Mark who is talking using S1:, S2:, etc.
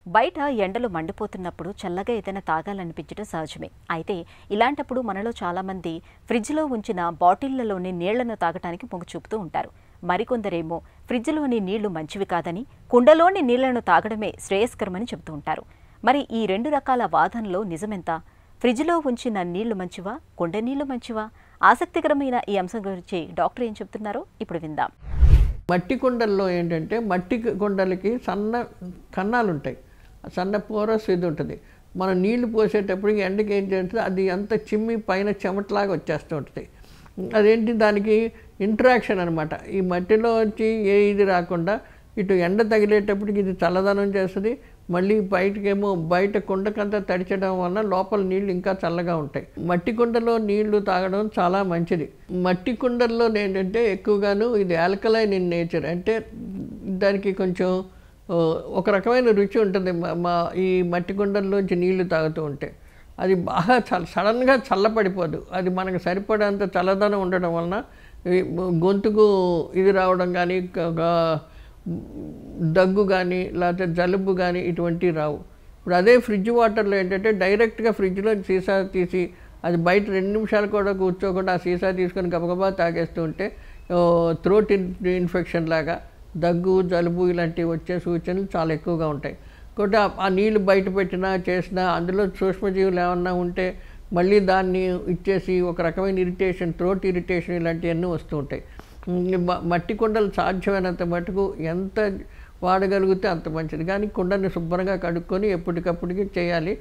S1: బయట ఎండలు మండిపోతున్నప్పుడు చల్లగా ఏదైనా తాగాలనిపించడం సహజమే. అయితే ఇలాంటప్పుడు మనలో చాలామంది ఫ్రిడ్జ్లో ఉంచిన బాటిళ్లలోని నీళ్లను తాగటానికి మొగ్గు చూపుతూ ఉంటారు. మరికొందరేమో ఫ్రిడ్జ్లోని నీళ్లు మంచివి కాదని, కుండలోని నీళ్లను తాగడమే శ్రేయస్కరమని చెబుతూ ఉంటారు. మరి ఈ రెండు రకాల వాదనలో నిజమెంత? ఫ్రిడ్జ్లో ఉంచిన నీళ్లు మంచివా, కుండ నీళ్లు మంచివా? ఆసక్తికరమైన ఈ అంశం గురించి డాక్టర్ ఏం చెబుతున్నారో ఇప్పుడు విందాం.
S2: మట్టి కుండల్లో ఏంటంటే మట్టి కుండలకి సన్న కన్నాలు ఉంటాయి, సన్న పోరస్ ఇది ఉంటుంది. మనం నీళ్లు పోసేటప్పటికి ఎండకి ఏం చేస్తుంది, అది అంత చిమ్మి పైన చెమటలాగా వచ్చేస్తూ ఉంటుంది. అదేంటి, దానికి ఇంట్రాక్షన్ అనమాట. ఈ మట్టిలో వచ్చి ఏ ఇది రాకుండా ఇటు ఎండ తగిలేటప్పటికి ఇది చల్లదనం చేస్తుంది. మళ్ళీ బయటకేమో బయట కుండకంతా తడిచడం వల్ల లోపల నీళ్ళు ఇంకా చల్లగా ఉంటాయి. మట్టి కుండలో నీళ్లు తాగడం చాలా మంచిది. మట్టి కుండల్లో ఏంటంటే ఎక్కువగాను ఇది ఆల్కలైన్ ఇన్ నేచర్, అంటే దానికి కొంచెం ఒక రకమైన రుచి ఉంటుంది. ఈ మట్టి కుండల్లోంచి నీళ్లు తాగుతూ ఉంటే అది బాగా సడన్గా చల్లపడిపోదు. అది మనకు సరిపడేంత చల్లదనం ఉండడం వలన గొంతుకు ఇది రావడం కానీ, దగ్గు కానీ, లేకపోతే జలుబు కానీ ఇటువంటివి రావు. ఇప్పుడు అదే ఫ్రిడ్జ్ వాటర్లో ఏంటంటే డైరెక్ట్గా ఫ్రిడ్జ్లో సీసా తీసి అది బయట 2 నిమిషాలు కూడా కూర్చోకుండా ఆ సీసా తీసుకొని గబగబా తాగేస్తూ ఉంటే థ్రోట్ ఇన్ఫెక్షన్ లాగా దగ్గు, జలుబు ఇలాంటివి వచ్చే సూచనలు చాలా ఎక్కువగా ఉంటాయి. కాబట్టి ఆ నీళ్లు బయట పెట్టినా చేసినా అందులో సూక్ష్మజీవులు ఏమన్నా ఉంటే మళ్ళీ దాన్ని ఇచ్చేసి ఒక రకమైన ఇరిటేషన్, థ్రోట్ ఇరిటేషన్ ఇలాంటివన్నీ వస్తూ ఉంటాయి. మట్టి కుండలు సాధ్యమైనంత మటుకు ఎంత వాడగలిగితే అంత మంచిది. కానీ కుండని శుభ్రంగా కడుక్కొని ఎప్పటికప్పటికి చేయాలి.